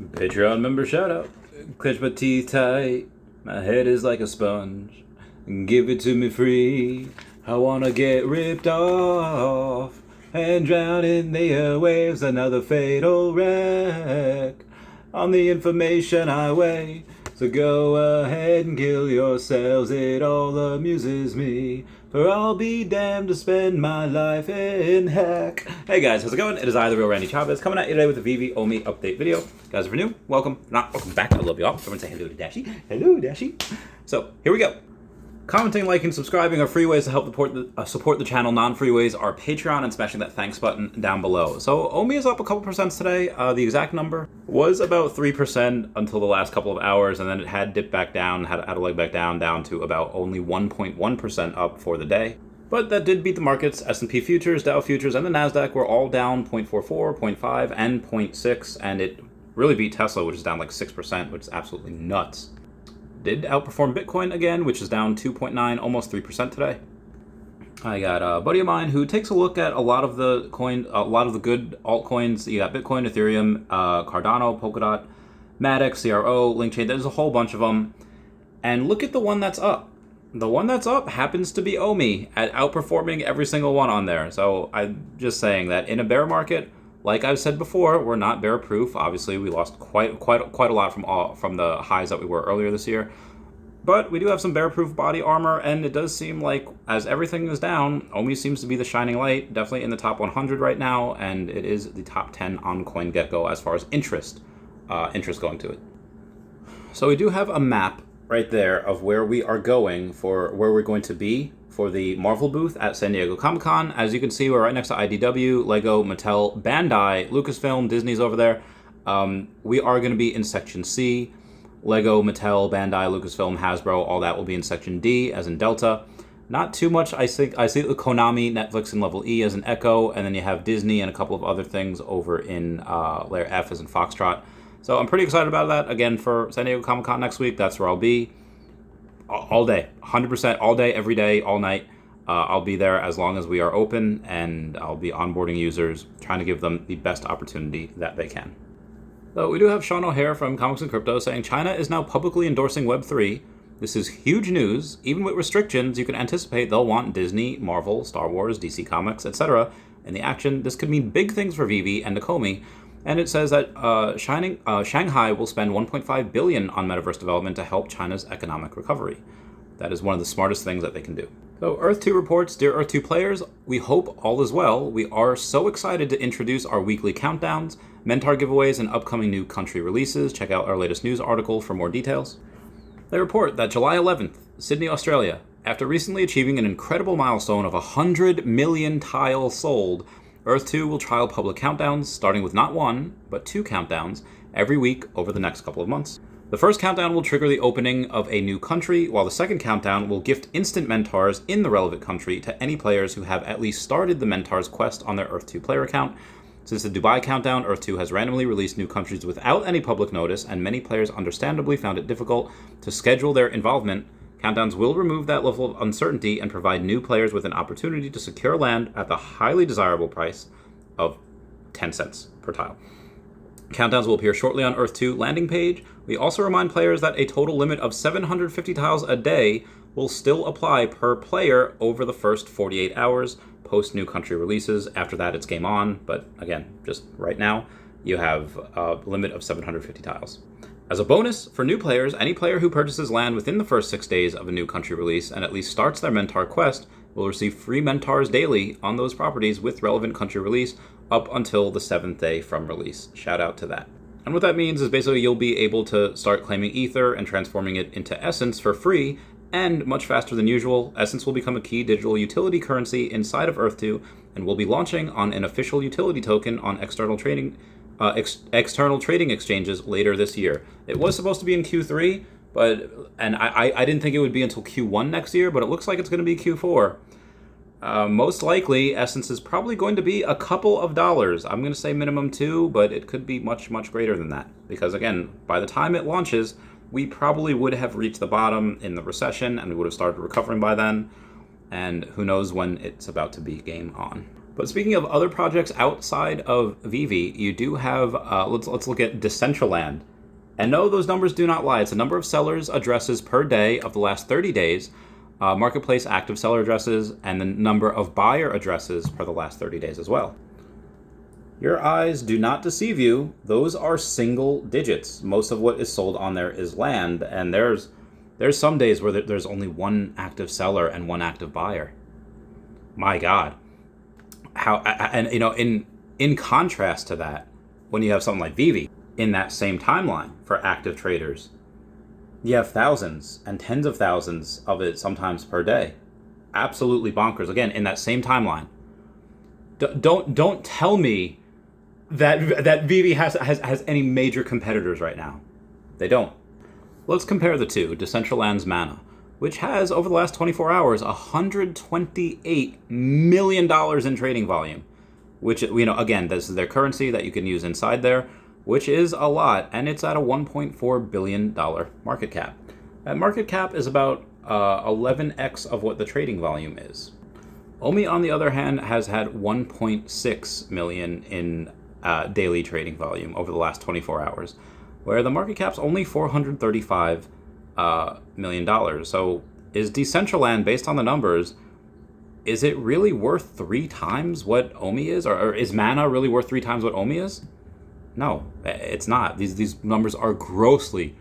Patreon member shout out. Clench my teeth tight. My head is like a sponge. Give it to me free. I wanna get ripped off and drown in the airwaves. Another fatal wreck on the information I weigh. So go ahead and kill yourselves. It all amuses me. For I'll be damned to spend my life in heck. Hey guys, how's it going? It is I, the real Randy Chavez, coming at you today with a Veve OMI update video. Guys, if you're new, welcome. If not, welcome back. I love y'all. Everyone say hello to Dashi. Hello, Dashi. So, here we go. Commenting, liking, subscribing are free ways to help support the channel. Non-free ways are Patreon and smashing that thanks button down below. So OMI is up a couple percent today. The exact number was about 3% until the last couple of hours, and then it had dipped back down, had a leg back down to about only 1.1% up for the day. But that did beat the markets. S&P futures, Dow futures, and the NASDAQ were all down 0.44, 0.5, and 0.6, and it really beat Tesla, which is down like 6%, which is absolutely nuts. Did outperform Bitcoin again, which is down 2.9, almost 3% today. I got a buddy of mine who takes a look at a lot of the good altcoins. You got Bitcoin, Ethereum, Cardano, Polkadot, Matic, CRO, Linkchain. There's a whole bunch of them. And look at the one that's up. The one that's up happens to be OMI at outperforming every single one on there. So I'm just saying that in a bear market, like I've said before, we're not bear proof. Obviously, we lost quite a lot from the highs that we were earlier this year. But we do have some bear proof body armor, and it does seem like as everything is down, OMI seems to be the shining light, definitely in the top 100 right now, and it is the top 10 on CoinGecko as far as interest going to it. So we do have a map right there of where we are going for where we're going to be for the Marvel booth at San Diego Comic-Con. As you can see, we're right next to IDW, Lego, Mattel, Bandai, Lucasfilm, Disney's over there. We are going to be in Section C. Lego, Mattel, Bandai, Lucasfilm, Hasbro, all that will be in Section D, as in Delta. Not too much, I see the Konami, Netflix, and Level E as an Echo, and then you have Disney and a couple of other things over in Layer F as in Foxtrot. So I'm pretty excited about that. Again, for San Diego Comic-Con next week, that's where I'll be. All day, 100%, all day, every day, all night. I'll be there as long as we are open, and I'll be onboarding users, trying to give them the best opportunity that they can. So we do have Sean O'Hare from Comics and Crypto saying, China is now publicly endorsing Web3. This is huge news. Even with restrictions, you can anticipate they'll want Disney, Marvel, Star Wars, DC Comics, etc. in the action. This could mean big things for Veve and Nakomi. And it says that Shanghai will spend $1.5 billion on metaverse development to help China's economic recovery. That is one of the smartest things that they can do. So Earth 2 reports, Dear Earth 2 players, we hope all is well. We are so excited to introduce our weekly countdowns, Mentor giveaways, and upcoming new country releases. Check out our latest news article for more details. They report that July 11th, Sydney, Australia, after recently achieving an incredible milestone of 100 million tiles sold, Earth 2 will trial public countdowns, starting with not one, but 2 countdowns every week over the next couple of months. The first countdown will trigger the opening of a new country, while the second countdown will gift instant mentors in the relevant country to any players who have at least started the mentors quest on their Earth 2 player account. Since the Dubai countdown, Earth 2 has randomly released new countries without any public notice, and many players understandably found it difficult to schedule their involvement. Countdowns will remove that level of uncertainty and provide new players with an opportunity to secure land at the highly desirable price of 10 cents per tile. Countdowns will appear shortly on Earth 2 landing page. We also remind players that a total limit of 750 tiles a day will still apply per player over the first 48 hours post new country releases. After that, it's game on. But again, just right now, you have a limit of 750 tiles. As a bonus, for new players, any player who purchases land within the first 6 days of a new country release and at least starts their Mentor quest will receive free Mentors daily on those properties with relevant country release up until the 7th day from release. Shout out to that. And what that means is basically you'll be able to start claiming Ether and transforming it into Essence for free and much faster than usual. Essence will become a key digital utility currency inside of Earth 2 and will be launching on an official utility token on external trading exchanges later this year. It was supposed to be in Q3, and I didn't think it would be until Q1 next year, but it looks like it's going to be Q4. Most likely, Essence is probably going to be a couple of dollars. I'm going to say minimum 2, but it could be much, much greater than that. Because again, by the time it launches, we probably would have reached the bottom in the recession, and we would have started recovering by then. And who knows when it's about to be game on. But speaking of other projects outside of Veve, you do have, let's look at Decentraland. And no, those numbers do not lie. It's the number of sellers addresses per day of the last 30 days, marketplace active seller addresses, and the number of buyer addresses per the last 30 days as well. Your eyes do not deceive you. Those are single digits. Most of what is sold on there is land, and there's some days where there's only one active seller and one active buyer. My God. In contrast to that, when you have something like Veve, in that same timeline for active traders, you have thousands and tens of thousands of it sometimes per day. Absolutely bonkers. Again, in that same timeline. Don't tell me that Veve has any major competitors right now. They don't. Let's compare the two. Decentraland's Mana, which has over the last 24 hours $128 million in trading volume, which, again, this is their currency that you can use inside there, which is a lot, and it's at a $1.4 billion market cap. That market cap is about 11x of what the trading volume is. OMI, on the other hand, has had 1.6 million in daily trading volume over the last 24 hours, where the market cap's only $435 million. So is Decentraland, based on the numbers, is it really worth 3 times what OMI is? Or is Mana really worth 3 times what OMI is? No, it's not. These numbers are grossly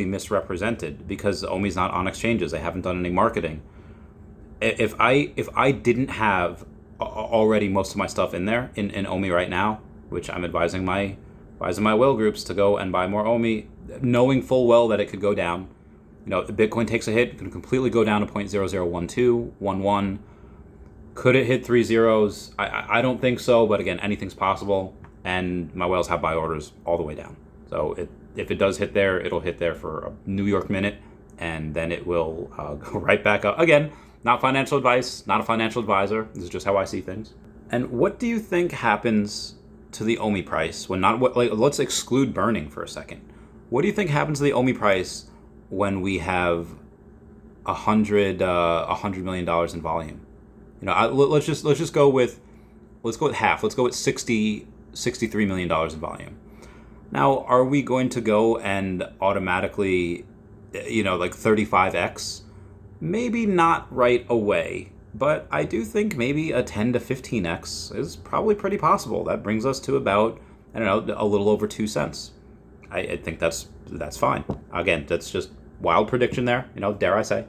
misrepresented because OMI's not on exchanges. They haven't done any marketing. If I didn't have already most of my stuff in there in OMI right now, which I'm advising my whale groups to go and buy more OMI, knowing full well that it could go down. If Bitcoin takes a hit, it can completely go down to 0.0012, 11. Could it hit 3 zeros? I don't think so, but again, anything's possible. And my whales have buy orders all the way down. So if it does hit there, it'll hit there for a New York minute, and then it will go right back up. Again, not financial advice, not a financial advisor. This is just how I see things. And what do you think happens to the OMI price when let's exclude burning for a second. What do you think happens to the OMI price when we have $100 million in volume? Let's just go with half. Let's go with $63 million in volume. Now, are we going to go and automatically, 35x? Maybe not right away, but I do think maybe a 10 to 15x is probably pretty possible. That brings us to about, a little over 2 cents. I think that's fine. Again, that's just wild prediction there, dare I say.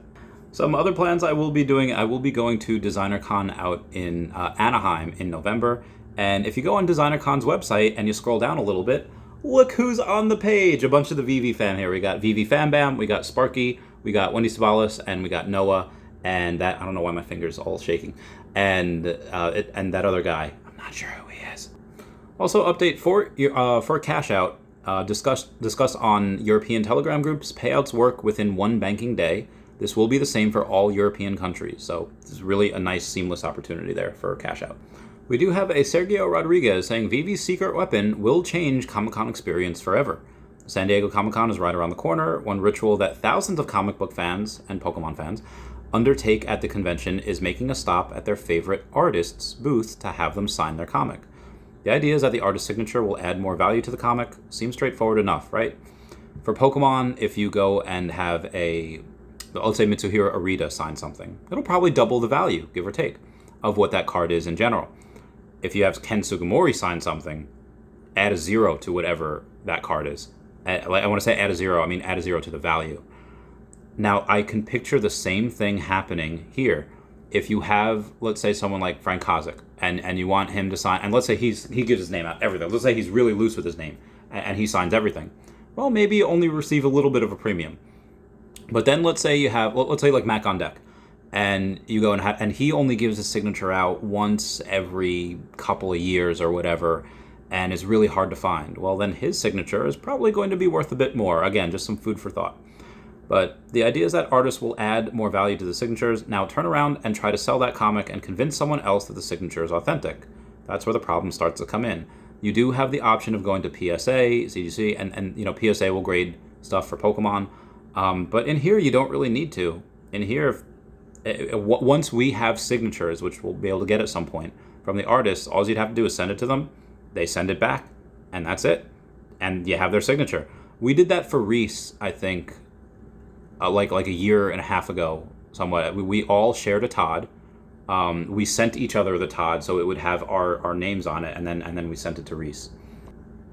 Some other plans I will be doing, I will be going to DesignerCon out in Anaheim in November. And if you go on DesignerCon's website and you scroll down a little bit, look who's on the page. A bunch of the Veve fam here. We got Veve Fam Bam, we got Sparky, we got Wendy Stibalis, and we got Noah. And that, I don't know why my finger's all shaking. And that other guy, I'm not sure who he is. Also, update for cash out. Discuss on European Telegram groups. Payouts work within 1 banking day. This will be the same for all European countries. So this is really a nice seamless opportunity there for cash out. We do have a Sergio Rodriguez saying Vive's secret weapon will change Comic-Con experience forever. San Diego Comic-Con is right around the corner. One ritual that thousands of comic book fans and Pokemon fans undertake at the convention is making a stop at their favorite artist's booth to have them sign their comic. The idea is that the artist's signature will add more value to the comic. Seems straightforward enough, right? For Pokemon, if you go and have let's say Mitsuhiro Arita sign something, it'll probably double the value, give or take, of what that card is in general. If you have Ken Sugimori sign something, add a 0 to whatever that card is. I want to say add a 0, I mean add a 0 to the value. Now, I can picture the same thing happening here. If you have, let's say, someone like Frank Kozik, and you want him to sign, and let's say he gives his name out, everything. Let's say he's really loose with his name, and he signs everything. Well, maybe you only receive a little bit of a premium. But then let's say you have, let's say like Mac on Deck, and you go and he only gives his signature out once every couple of years or whatever, and is really hard to find. Well, then his signature is probably going to be worth a bit more. Again, just some food for thought. But the idea is that artists will add more value to the signatures. Now turn around and try to sell that comic and convince someone else that the signature is authentic. That's where the problem starts to come in. You do have the option of going to PSA, CGC, and PSA will grade stuff for Pokemon. But in here, you don't really need to. In here, Once we have signatures, which we'll be able to get at some point from the artists, all you'd have to do is send it to them. They send it back, and that's it. And you have their signature. We did that for Reese, I think, like a year and a half ago, somewhat. We all shared a Todd. We sent each other the Todd, so it would have our names on it, and then we sent it to Reese.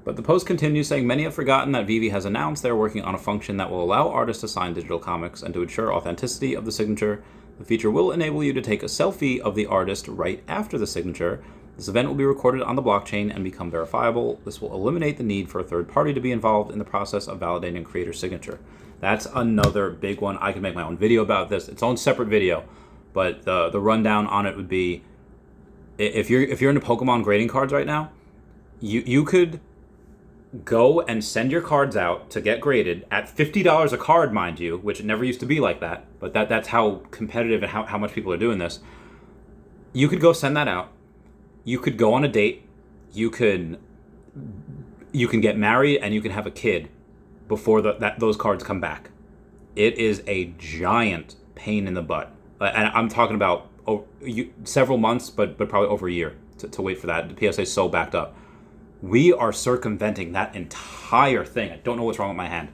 But the post continues saying, many have forgotten that Veve has announced they're working on a function that will allow artists to sign digital comics, and to ensure authenticity of the signature, the feature will enable you to take a selfie of the artist right after the signature. This event will be recorded on the blockchain and become verifiable. This will eliminate the need for a third party to be involved in the process of validating a creator's signature. That's another big one. I could make my own video about this, its own separate video, but the rundown on it would be, if you're into Pokemon grading cards right now, you could go and send your cards out to get graded at $50 a card, mind you, which it never used to be like that, but that's how competitive and how much people are doing this. You could go send that out. You could go on a date. You can get married, and you can have a kid before those cards come back. It is a giant pain in the butt, and I'm talking about several months, but probably over a year to wait for that. The PSA is so backed up. We are circumventing that entire thing. I don't know what's wrong with my hand.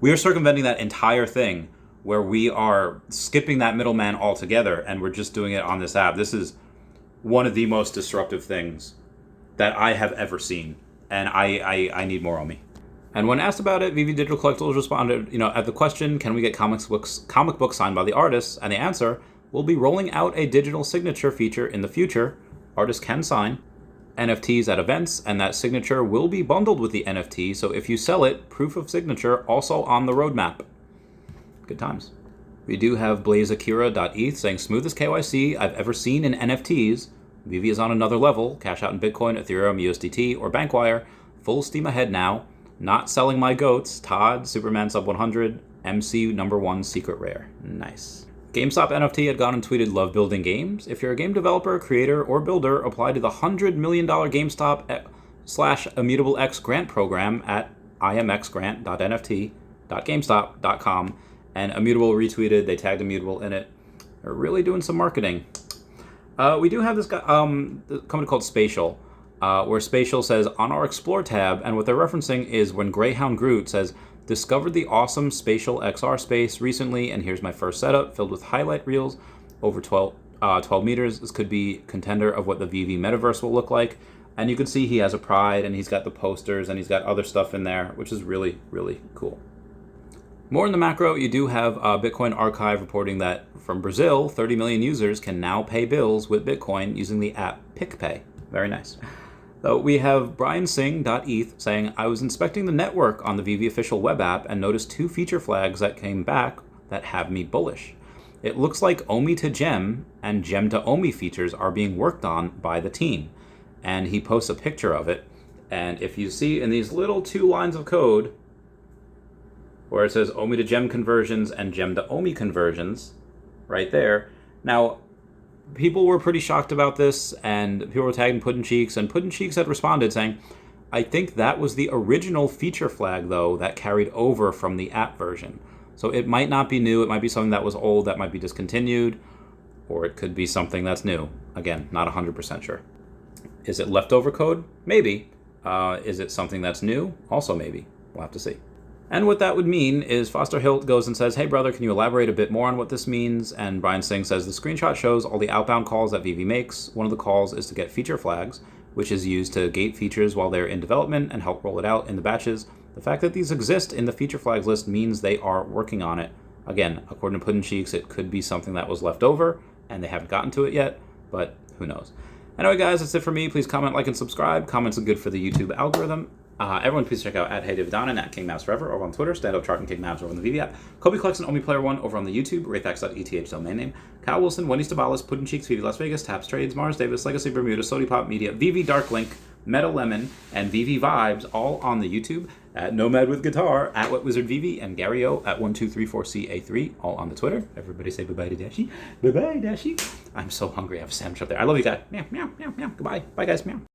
We are circumventing that entire thing where we are skipping that middleman altogether, and we're just doing it on this app. This is one of the most disruptive things that I have ever seen, and I need more OMI. And when asked about it, Veve Digital Collectibles responded, at the question, can we get comic books signed by the artists? And the answer, we'll be rolling out a digital signature feature in the future. Artists can sign NFTs at events, and that signature will be bundled with the NFT, so if you sell it, proof of signature also on the roadmap. Good times. We do have blazeakira.eth saying, smoothest KYC I've ever seen in NFTs. Veve is on another level. Cash out in Bitcoin, Ethereum, USDT, or Bankwire. Full steam ahead now. Not selling my goats. Todd, Superman sub 100, MC number 1 secret rare. Nice. GameStop NFT had gone and tweeted, love building games. If you're a game developer, creator, or builder, apply to the $100 million GameStop /ImmutableX grant program at imxgrant.nft.gamestop.com. And Immutable retweeted, they tagged Immutable in it. They're really doing some marketing. We do have this guy, company called Spatial, where Spatial says, on our Explore tab, and what they're referencing is when Greyhound Groot says, discovered the awesome Spatial XR space recently, and here's my first setup, filled with highlight reels over 12 meters. This could be contender of what the Veve metaverse will look like. And you can see he has a Pride, and he's got the posters, and he's got other stuff in there, which is really, really cool. More in the macro, you do have Bitcoin Archive reporting that from Brazil, 30 million users can now pay bills with Bitcoin using the app PicPay. Very nice. So we have briansing.eth saying, I was inspecting the network on the Veve official web app and noticed 2 feature flags that came back that have me bullish. It looks like OMI to Gem and Gem to OMI features are being worked on by the team. And he posts a picture of it. And if you see in these little 2 lines of code where it says OMI to Gem conversions and Gem to OMI conversions, right there. Now, people were pretty shocked about this, and people were tagging Puddin' Cheeks, and Puddin' Cheeks had responded saying, I think that was the original feature flag, though, that carried over from the app version. So it might not be new, it might be something that was old that might be discontinued, or it could be something that's new. Again, not 100% sure. Is it leftover code? Maybe. Is it something that's new? Also maybe. We'll have to see. And what that would mean is Foster Hilt goes and says, hey brother, can you elaborate a bit more on what this means? And Brian Singh says, the screenshot shows all the outbound calls that Veve makes. One of the calls is to get feature flags, which is used to gate features while they're in development and help roll it out in the batches. The fact that these exist in the feature flags list means they are working on it. Again, according to Puddin' Cheeks, it could be something that was left over and they haven't gotten to it yet, but who knows. Anyway, guys, that's it for me. Please comment, like, and subscribe. Comments are good for the YouTube algorithm. Everyone, please check out at HeyDavidDon and at KingMavsForever over on Twitter, Stand Up Chart and King Mavs over on the Veve app, Kobe Collects and OMI Player One over on the YouTube, Wraithax.eth domain name, Kyle Willson, Wendy Stibalis, Puddin' Cheeks, Veve Las Vegas, Taps Trades, Mars Davis, Legacy Bermuda, Sody Pop Media, Veve Dark Link, Meta Lemon, and Veve Vibes, all on the YouTube, at Nomad with Guitar, at Wet Wizard Veve, and Gary O at 1234CA3, all on the Twitter. Everybody say bye-bye to Dashi. Bye-bye, Dashi. I'm so hungry. I have a sandwich up there. I love you guys. Meow, meow, meow, meow. Goodbye. Bye, guys. Meow.